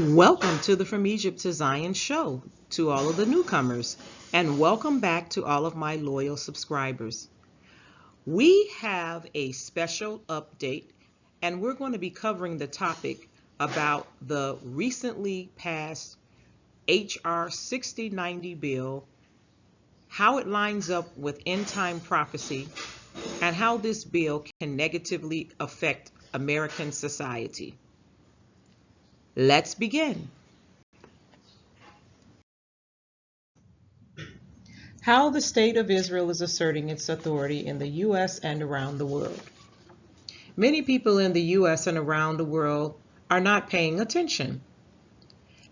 Welcome to the From Egypt to Zion show to all of the newcomers, and welcome back to all of my loyal subscribers. We have a special update, and we're going to be covering the topic about the recently passed H.R. 6090 bill, how it lines up with end-time prophecy, and how this bill can negatively affect American society. Let's begin. How the State of Israel is asserting its authority in the U.S. and around the world. Many people in the U.S. and around the world are not paying attention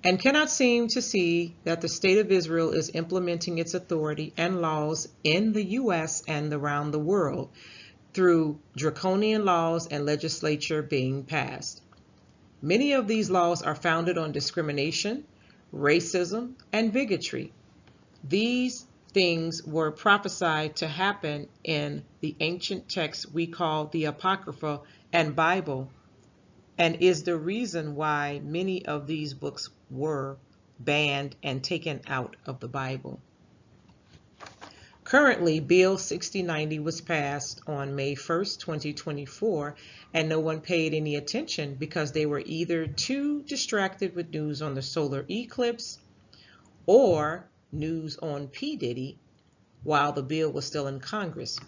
and cannot seem to see that the State of Israel is implementing its authority and laws in the U.S. and around the world through draconian laws and legislature being passed. Many of these laws are founded on discrimination, racism, and bigotry. These things were prophesied to happen in the ancient texts we call the Apocrypha and Bible, and is the reason why many of these books were banned and taken out of the Bible. Currently, Bill 6090 was passed on May 1st, 2024, and no one paid any attention because they were either too distracted with news on the solar eclipse or news on P. Diddy while the bill was still in Congress.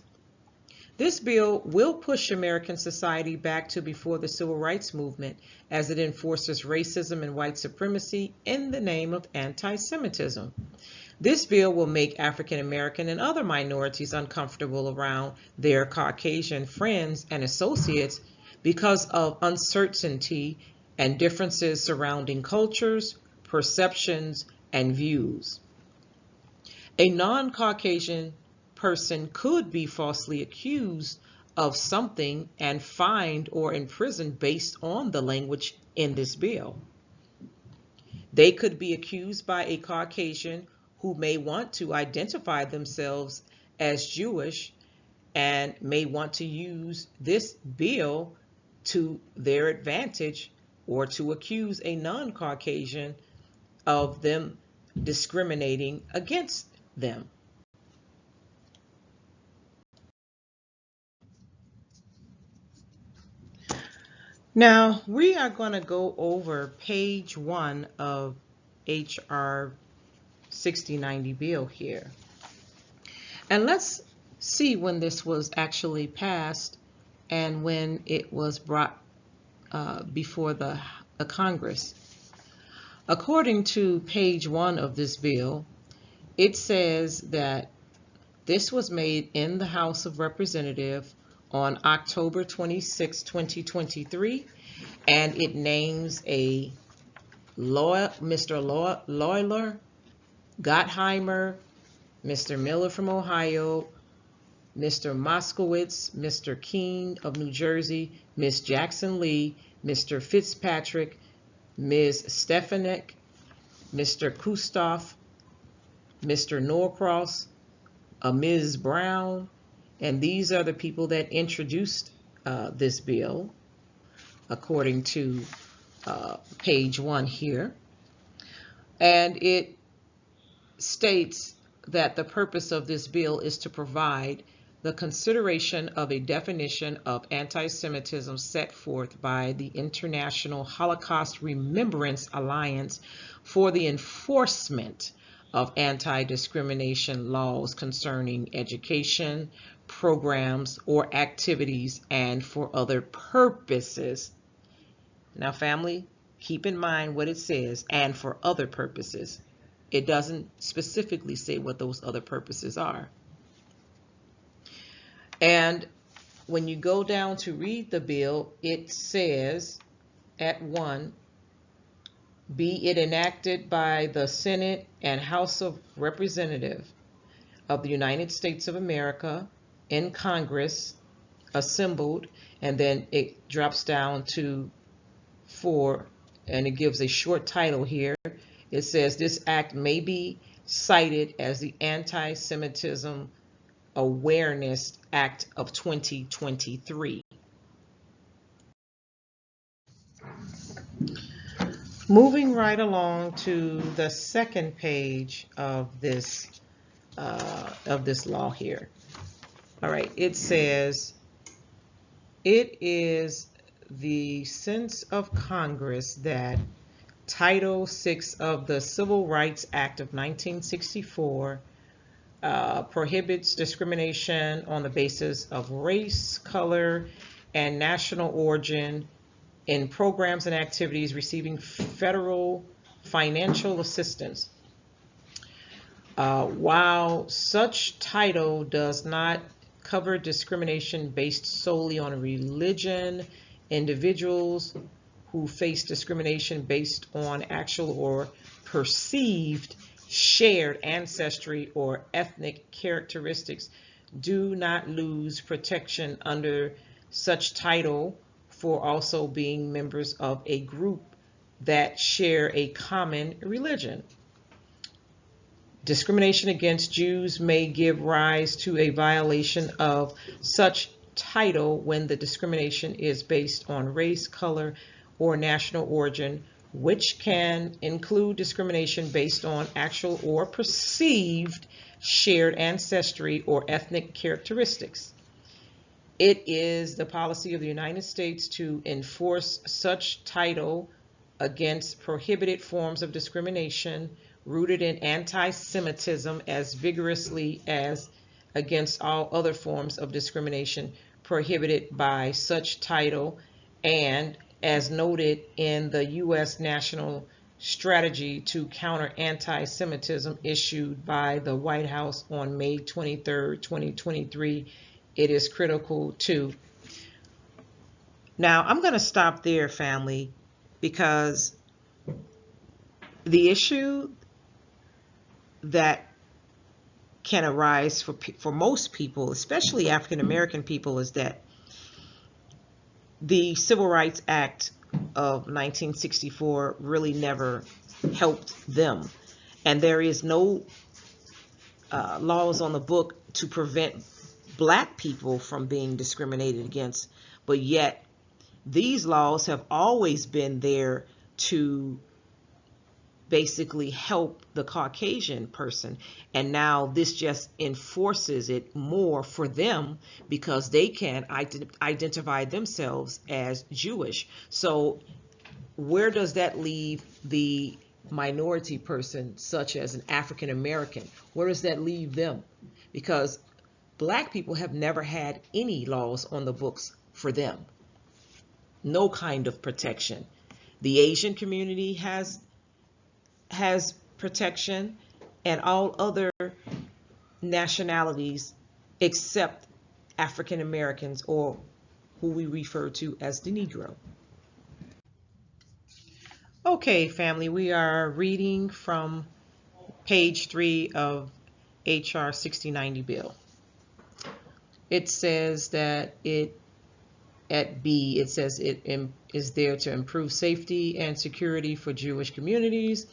This bill will push American society back to before the Civil Rights Movement as it enforces racism and white supremacy in the name of anti-Semitism. This bill will make African American and other minorities uncomfortable around their Caucasian friends and associates because of uncertainty and differences surrounding cultures, perceptions, and views. A non-Caucasian person could be falsely accused of something and fined or imprisoned based on the language in this bill. They could be accused by a Caucasian who may want to identify themselves as Jewish and may want to use this bill to their advantage, or to accuse a non-Caucasian of them discriminating against them. Now, we are going to go over page 1 of H.R. 6090 bill here. And let's see when this was actually passed and when it was brought before the Congress. According to page 1 of this bill, it says that this was made in the House of Representatives on October 26, 2023, and it names a Mr. Loyler, Gottheimer, Mr. Miller from Ohio, Mr. Moskowitz, Mr. Keene of New Jersey, Ms. Jackson Lee, Mr. Fitzpatrick, Ms. Stefanik, Mr. Kustoff, Mr. Norcross, Ms. Brown, and these are the people that introduced this bill, according to page 1 here. And it states that the purpose of this bill is to provide the consideration of a definition of anti-Semitism set forth by the International Holocaust Remembrance Alliance for the enforcement of anti-discrimination laws concerning education, programs, or activities, and for other purposes. Now, family, keep in mind what it says, and for other purposes. It doesn't specifically say what those other purposes are. And when you go down to read the bill, it says at 1, be it enacted by the Senate and House of Representatives of the United States of America in Congress assembled, and then it drops down to 4, and it gives a short title here. It says this act may be cited as the Anti-Semitism Awareness Act of 2023. Moving right along to the second page of this law here. All right, it says, it is the sense of Congress that Title VI of the Civil Rights Act of 1964 prohibits discrimination on the basis of race, color, and national origin in programs and activities receiving federal financial assistance. While such title does not cover discrimination based solely on religion, individuals who face discrimination based on actual or perceived shared ancestry or ethnic characteristics do not lose protection under such title for also being members of a group that share a common religion. Discrimination against Jews may give rise to a violation of such title when the discrimination is based on race, color, or national origin, which can include discrimination based on actual or perceived shared ancestry or ethnic characteristics. It is the policy of the United States to enforce such title against prohibited forms of discrimination rooted in anti-Semitism as vigorously as against all other forms of discrimination prohibited by such title, and as noted in the U.S. National Strategy to Counter Anti-Semitism issued by the White House on May 23, 2023, it is critical too. Now, I'm going to stop there, family, because the issue that can arise for most people, especially African American people, is that the Civil Rights Act of 1964 really never helped them, and there is no laws on the book to prevent Black people from being discriminated against, but yet these laws have always been there to basically help the Caucasian person, and now this just enforces it more for them because they can identify themselves as Jewish. So where does that leave the minority person, such as an African American? Where does that leave them? Because Black people have never had any laws on the books for them, no kind of protection. The Asian community has protection, and all other nationalities except African Americans, or who we refer to as the Negro. Okay, family, we are reading from page 3 of HR 6090 bill. It says that at B, it says it is there to improve safety and security for Jewish communities,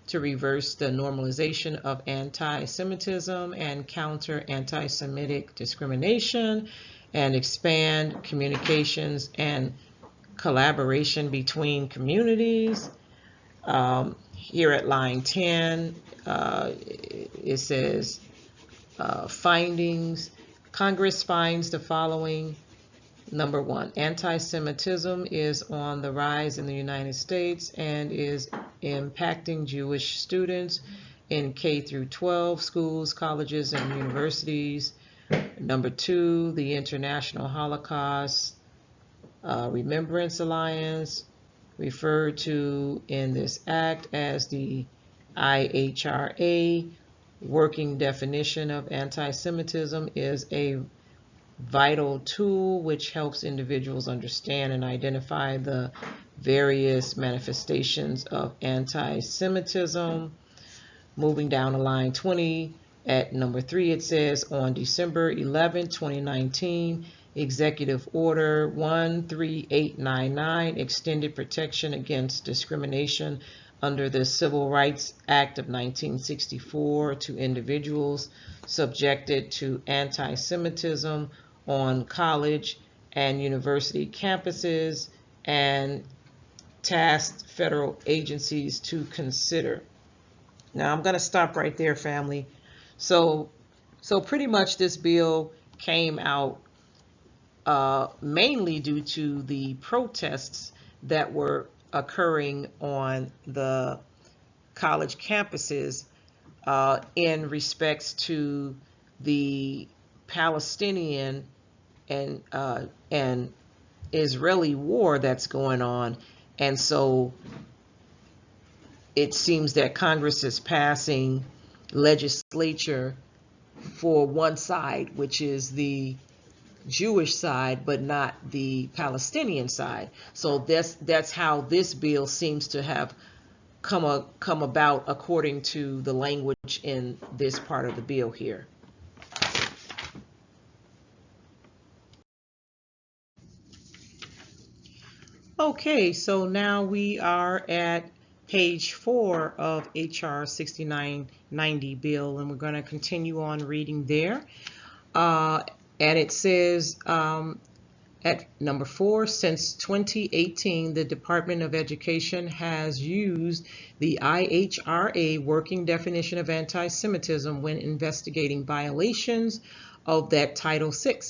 to reverse the normalization of anti-Semitism and counter anti-Semitic discrimination, and expand communications and collaboration between communities. Here at line 10, it says findings. Congress finds the following. Number 1, anti-Semitism is on the rise in the United States and is impacting Jewish students in K through 12 schools, colleges, and universities. Number 2, the International Holocaust Remembrance Alliance, referred to in this act as the IHRA, working definition of anti-Semitism, is a vital tool which helps individuals understand and identify the various manifestations of anti-Semitism. Moving down to line 20, at number 3, it says, on December 11, 2019, Executive Order 13899 extended protection against discrimination under the Civil Rights Act of 1964 to individuals subjected to anti-Semitism on college and university campuses, and tasked federal agencies to consider. Now I'm going to stop right there, family. So pretty much this bill came out mainly due to the protests that were occurring on the college campuses in respects to the Palestinian and Israeli war that's going on. And so it seems that Congress is passing legislature for one side, which is the Jewish side, but not the Palestinian side. So that's how this bill seems to have come about, according to the language in this part of the bill here. Okay, so now we are at page 4 of HR 6990 bill, and we're going to continue on reading there. And it says at number 4, since 2018, the Department of Education has used the IHRA working definition of anti-Semitism when investigating violations of that Title VI.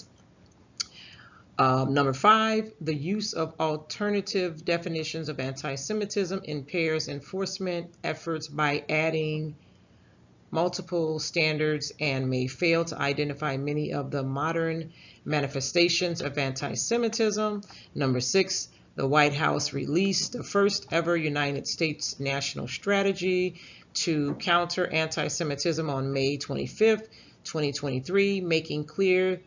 Number 5, the use of alternative definitions of anti-Semitism impairs enforcement efforts by adding multiple standards and may fail to identify many of the modern manifestations of anti-Semitism. Number 6, the White House released the first ever United States national strategy to counter anti-Semitism on May 25th, 2023, making clear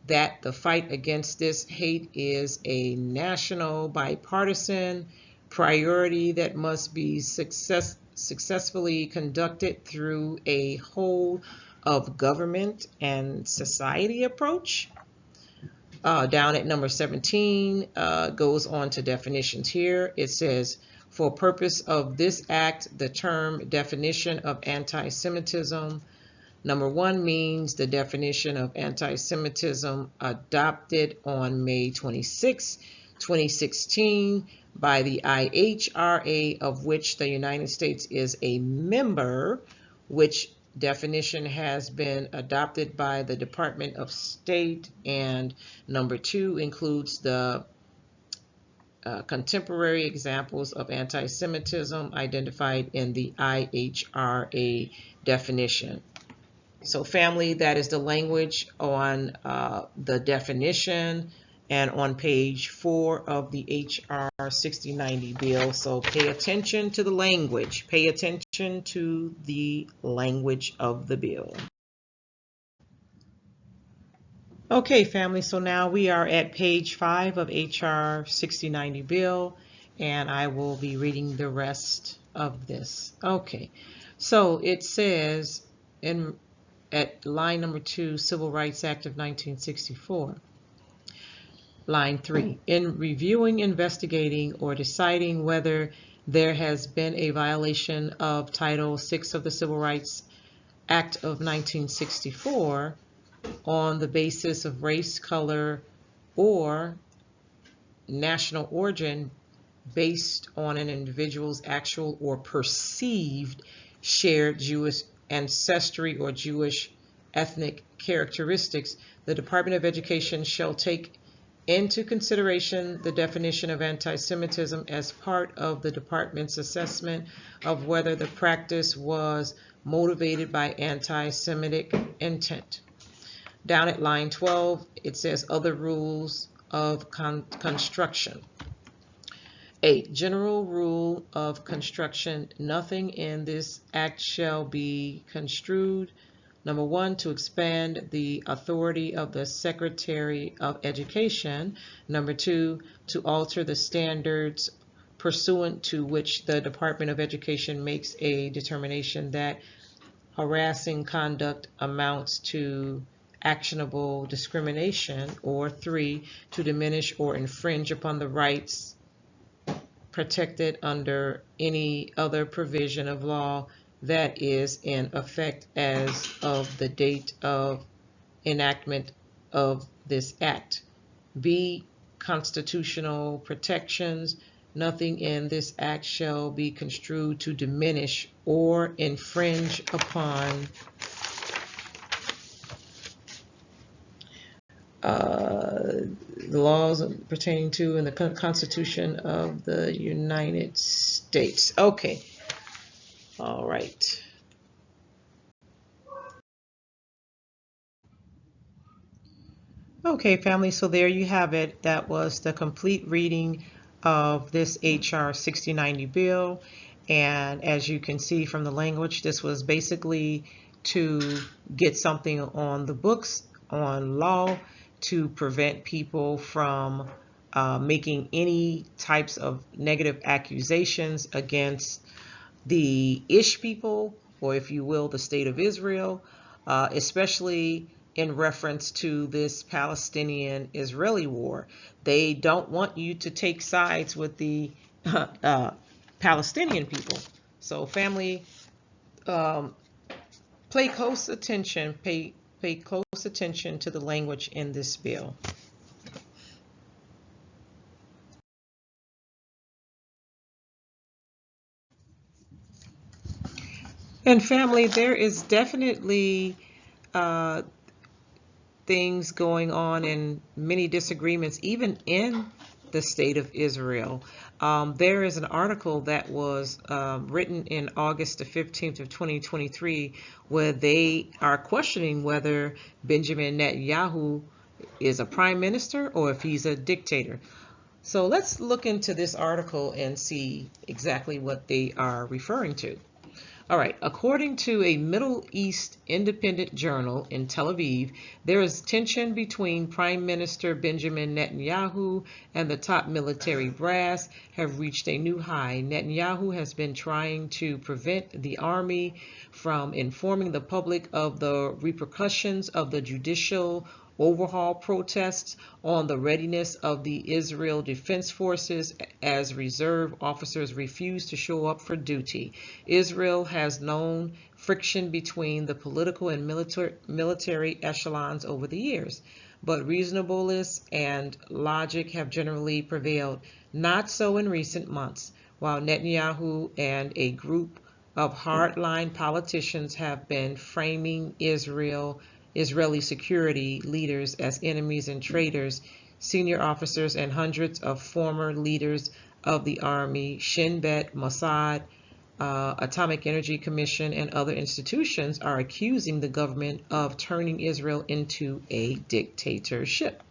that the fight against this hate is a national, bipartisan priority that must be successfully conducted through a whole of government and society approach. Down at number 17, goes on to definitions here. It says, for purpose of this act, the term definition of anti-Semitism, number 1 means the definition of anti-Semitism adopted on May 26, 2016 by the IHRA, of which the United States is a member, which definition has been adopted by the Department of State. And number 2 includes the contemporary examples of anti-Semitism identified in the IHRA definition. So family, that is the language on the definition and on page 4 of the HR 6090 bill. So pay attention to the language. Pay attention to the language of the bill. Okay, family, so now we are at page 5 of HR 6090 bill, and I will be reading the rest of this. Okay, so it says at line number 2, Civil Rights Act of 1964. Line 3, in reviewing, investigating, or deciding whether there has been a violation of Title VI of the Civil Rights Act of 1964 on the basis of race, color, or national origin based on an individual's actual or perceived shared Jewish ancestry or Jewish ethnic characteristics, the Department of Education shall take into consideration the definition of anti-Semitism as part of the department's assessment of whether the practice was motivated by anti-Semitic intent. Down at line 12, it says other rules of construction. 8, general rule of construction. Nothing in this act shall be construed, number 1, to expand the authority of the Secretary of Education. Number 2, to alter the standards pursuant to which the Department of Education makes a determination that harassing conduct amounts to actionable discrimination. Or 3, to diminish or infringe upon the rights protected under any other provision of law that is in effect as of the date of enactment of this act. B, constitutional protections Nothing in this act shall be construed to diminish or infringe upon the laws pertaining to and the Constitution of the United States. Okay. All right. Okay, family, so there you have it. That was the complete reading of this HR 6090 bill. And as you can see from the language, this was basically to get something on the books on law to prevent people from making any types of negative accusations against the Ish people, or if you will, the state of Israel, especially in reference to this Palestinian-Israeli war. They don't want you to take sides with the Palestinian people. So family, um, pay close attention to the language in this bill. And family, there is definitely uh, things going on and many disagreements, even in the state of Israel. There is an article that was written in August the 15th of 2023 where they are questioning whether Benjamin Netanyahu is a prime minister or if he's a dictator. So let's look into this article and see exactly what they are referring to. All right, according to a Middle East independent journal in Tel Aviv, there is tension between Prime Minister Benjamin Netanyahu and the top military brass have reached a new high. Netanyahu has been trying to prevent the army from informing the public of the repercussions of the judicial overhaul protests on the readiness of the Israel Defense Forces as reserve officers refuse to show up for duty. Israel has known friction between the political and military echelons over the years, but reasonableness and logic have generally prevailed. Not so in recent months, while Netanyahu and a group of hardline politicians have been framing Israeli security leaders as enemies and traitors. Senior officers and hundreds of former leaders of the Army, Shin Bet, Mossad, Atomic Energy Commission, and other institutions are accusing the government of turning Israel into a dictatorship.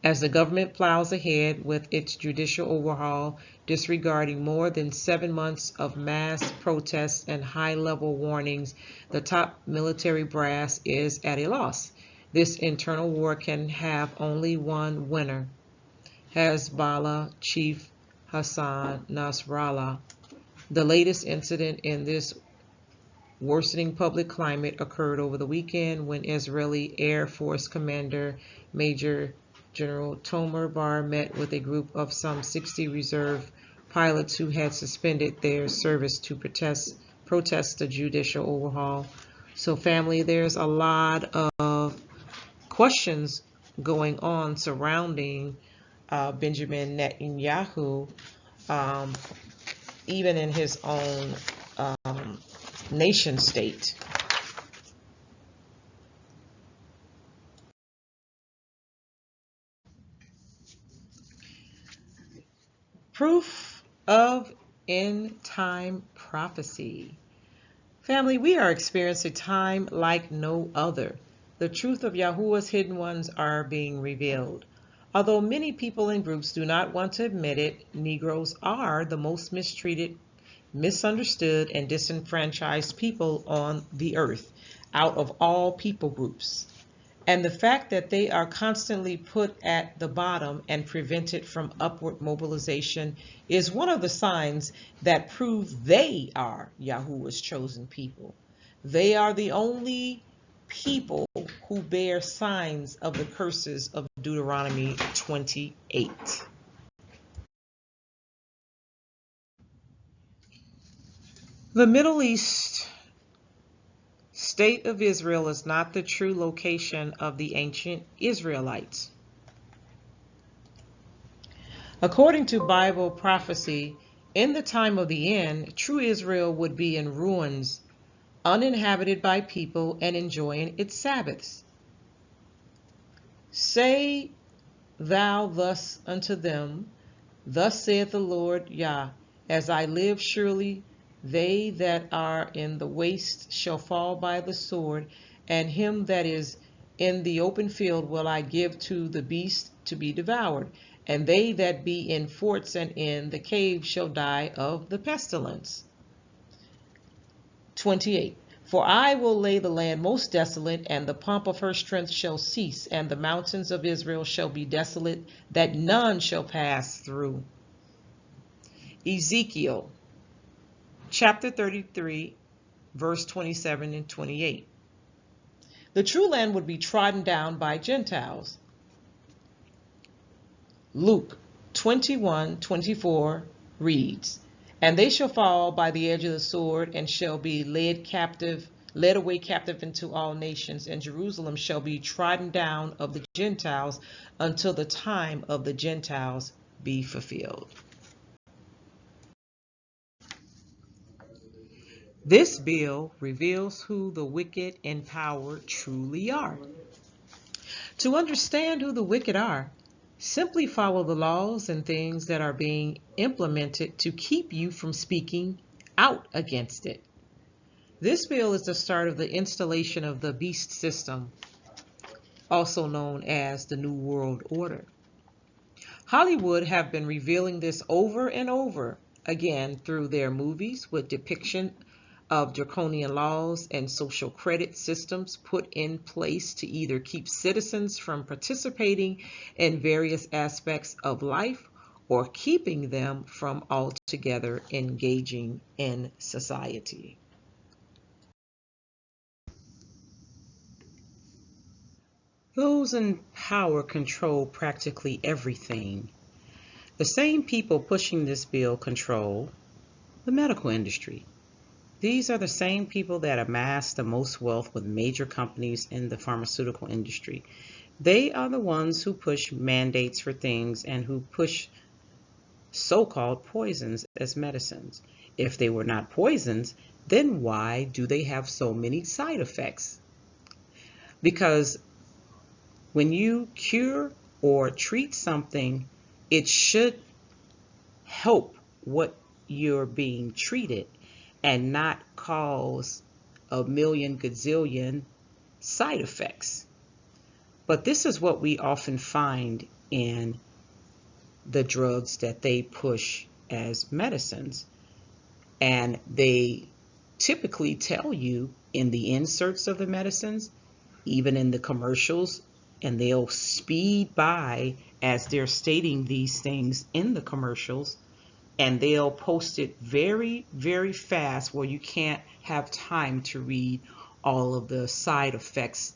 As the government plows ahead with its judicial overhaul, disregarding more than 7 months of mass protests and high-level warnings, the top military brass is at a loss. This internal war can have only one winner: Hezbollah chief Hassan Nasrallah. The latest incident in this worsening public climate occurred over the weekend when Israeli Air Force Commander Major General Tomer Bar met with a group of some 60 reserve pilots who had suspended their service to protest the judicial overhaul. So family, there's a lot of questions going on surrounding Benjamin Netanyahu, um, even in his own nation state. Proof of end time prophecy. Family, we are experiencing a time like no other. The truth of Yahuwah's hidden ones are being revealed. Although many people and groups do not want to admit it, Negroes are the most mistreated, misunderstood, and disenfranchised people on the earth out of all people groups. And the fact that they are constantly put at the bottom and prevented from upward mobilization is one of the signs that prove they are Yahuwah's chosen people. They are the only people who bear signs of the curses of Deuteronomy 28. The Middle East state of Israel is not the true location of the ancient Israelites. According to Bible prophecy, in the time of the end, true Israel would be in ruins, uninhabited by people and enjoying its Sabbaths. Say thou thus unto them, Thus saith the Lord Yah, as I live, surely they that are in the waste shall fall by the sword, and him that is in the open field will I give to the beast to be devoured, and they that be in forts and in the caves shall die of the pestilence. 28. For I will lay the land most desolate, and the pomp of her strength shall cease, and the mountains of Israel shall be desolate, that none shall pass through. Ezekiel chapter 33, verse 27 and 28. The true land would be trodden down by Gentiles. Luke 21:24 reads, And they shall fall by the edge of the sword, and shall be led away captive into all nations, and Jerusalem shall be trodden down of the Gentiles until the time of the Gentiles be fulfilled. This bill reveals who the wicked in power truly are. To understand who the wicked are, simply follow the laws and things that are being implemented to keep you from speaking out against it. This bill is the start of the installation of the beast system, also known as the New World Order. Hollywood have been revealing this over and over again through their movies with depiction of draconian laws and social credit systems put in place to either keep citizens from participating in various aspects of life or keeping them from altogether engaging in society. Those in power control practically everything. The same people pushing this bill control the medical industry. These are the same people that amass the most wealth with major companies in the pharmaceutical industry. They are the ones who push mandates for things and who push so-called poisons as medicines. If they were not poisons, then why do they have so many side effects? Because when you cure or treat something, it should help what you're being treated and not cause a million gazillion side effects. But this is what we often find in the drugs that they push as medicines. And they typically tell you in the inserts of the medicines, even in the commercials, and they'll speed by as they're stating these things in the commercials, and they'll post it very, very fast where you can't have time to read all of the side effects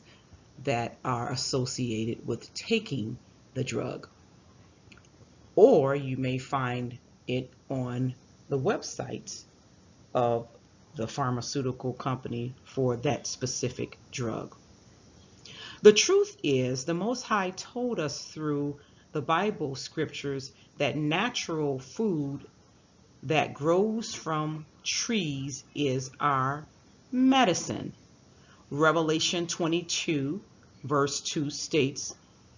that are associated with taking the drug. Or you may find it on the websites of the pharmaceutical company for that specific drug. The truth is, the Most High told us through the Bible scriptures that natural food that grows from trees is our medicine. Revelation 22 verse 2 states,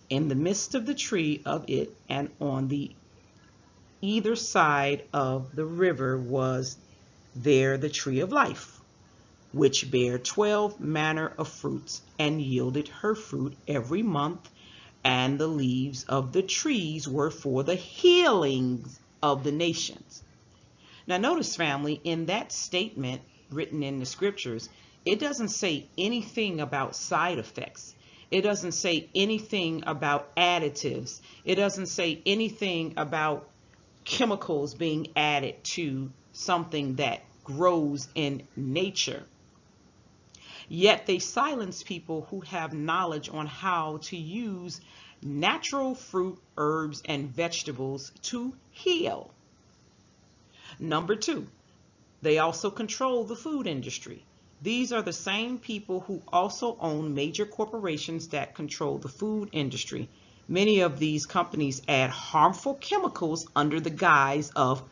In the midst of the tree of it, and on the either side of the river was there the tree of life, which bare 12 manner of fruits, and yielded her fruit every month, and the leaves of the trees were for the healing of the nations. Now notice, family, in that statement written in the scriptures, it doesn't say anything about side effects. It doesn't say anything about additives. It doesn't say anything about chemicals being added to something that grows in nature. Yet they silence people who have knowledge on how to use natural fruit, herbs, and vegetables to heal. Number two, they also control the food industry. These are the same people who also own major corporations that control the food industry. Many of these companies add harmful chemicals under the guise of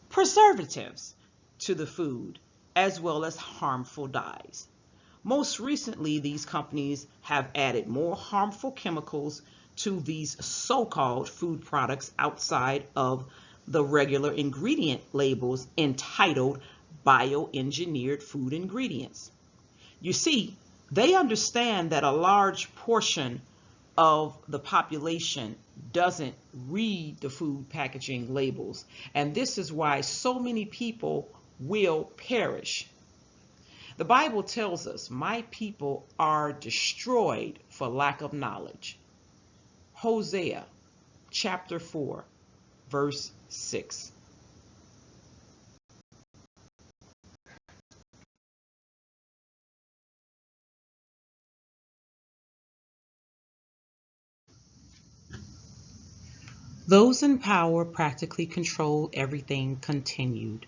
preservatives to the food, as well as harmful dyes. Most recently, these companies have added more harmful chemicals to these so-called food products outside of the regular ingredient labels entitled bioengineered food ingredients. You see, they understand that a large portion of the population doesn't read the food packaging labels, and this is why so many people will perish. The Bible tells us, "My people are destroyed for lack of knowledge." Hosea chapter 4, verse 6. Those in power practically control everything continued.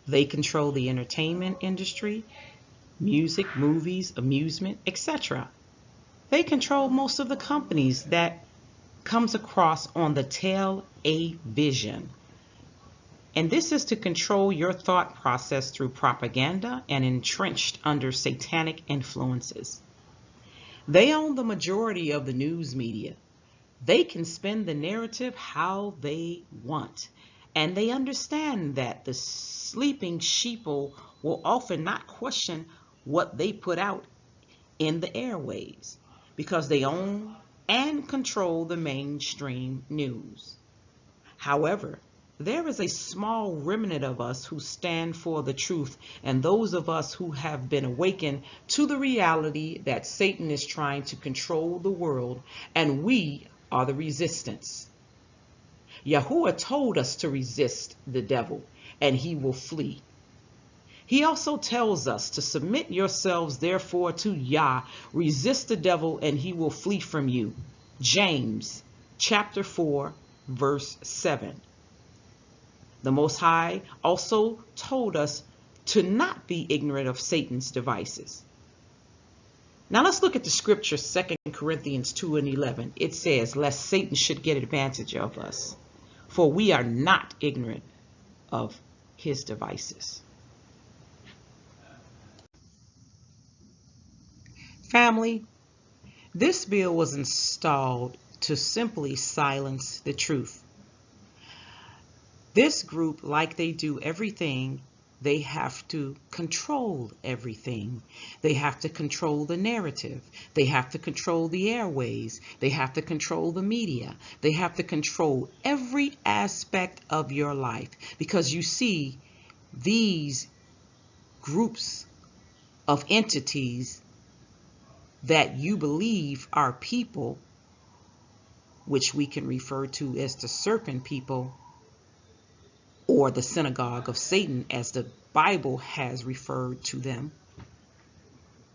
They control the entertainment industry, music, movies, amusement, etc. They control most of the companies that comes across on the television. And this is to control your thought process through propaganda and entrenched under satanic influences. They own the majority of the news media. They can spin the narrative how they want. And they understand that the sleeping sheeple will often not question what they put out in the airwaves because they own and control the mainstream news. However, there is a small remnant of us who stand for the truth, and those of us who have been awakened to the reality that Satan is trying to control the world, and we are the resistance. Yahuwah told us to resist the devil, and he will flee. He also tells us to submit yourselves therefore to Yah, resist the devil, and he will flee from you. James chapter 4, verse 7. The Most High also told us to not be ignorant of Satan's devices. Now let's look at the scripture, 2 Corinthians 2 and 11. It says, "Lest Satan should get advantage of us, for we are not ignorant of his devices." Family, this bill was installed to simply silence the truth. This group, like they do everything, they have to control everything. They have to control the narrative. They have to control the airways. They have to control the media. They have to control every aspect of your life. Because you see, these groups of entities that you believe are people, which we can refer to as the serpent people, or the synagogue of Satan, as the Bible has referred to them,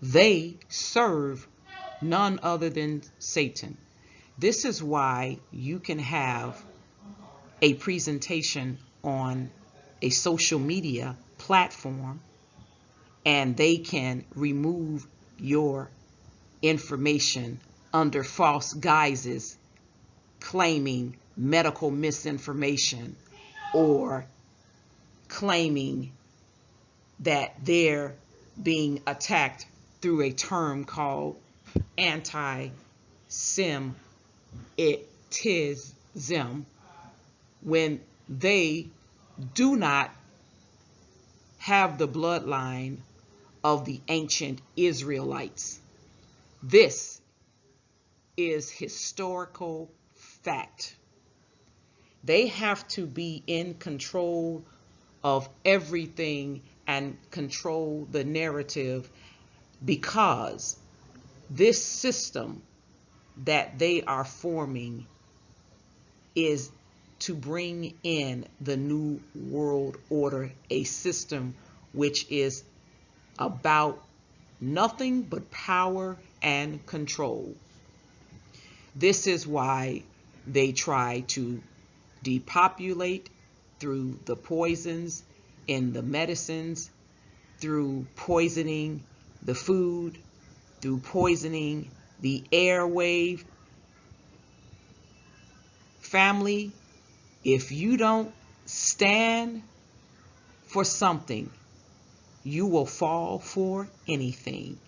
they serve none other than Satan. This is why you can have a presentation on a social media platform and they can remove your information under false guises, claiming medical misinformation or claiming that they're being attacked through a term called antisemitism, when they do not have the bloodline of the ancient Israelites. This is historical fact. They have to be in control of everything and control the narrative, because this system that they are forming is to bring in the new world order, a system which is about nothing but power and control. This is why they try to depopulate through the poisons in the medicines, through poisoning the food, through poisoning the airwave, Family, if you don't stand for something, you will fall for anything.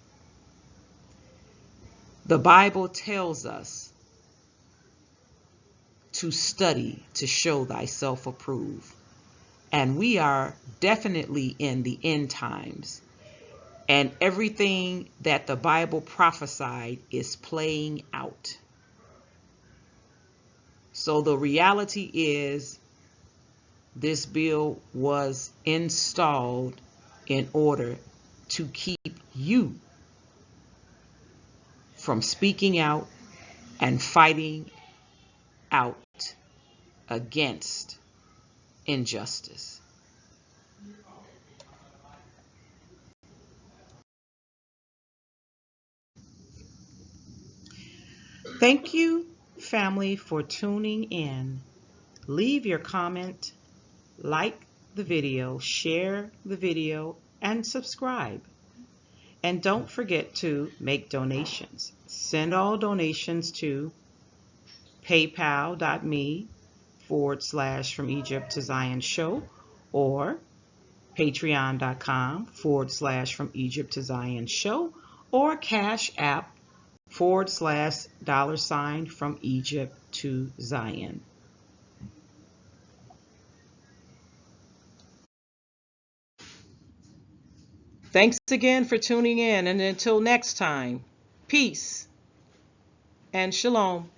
The Bible tells us to study to show thyself approved. And we are definitely in the end times. And everything that the Bible prophesied is playing out. So the reality is, this bill was installed in order to keep you from speaking out and fighting out against injustice. Thank you, family, for tuning in. Leave your comment, like the video, share the video, and subscribe. And don't forget to make donations. Send all donations to paypal.me/From Egypt to Zion Show or patreon.com/From Egypt to Zion Show or Cash App /$ From Egypt to Zion. Thanks again for tuning in, and until next time, peace and shalom.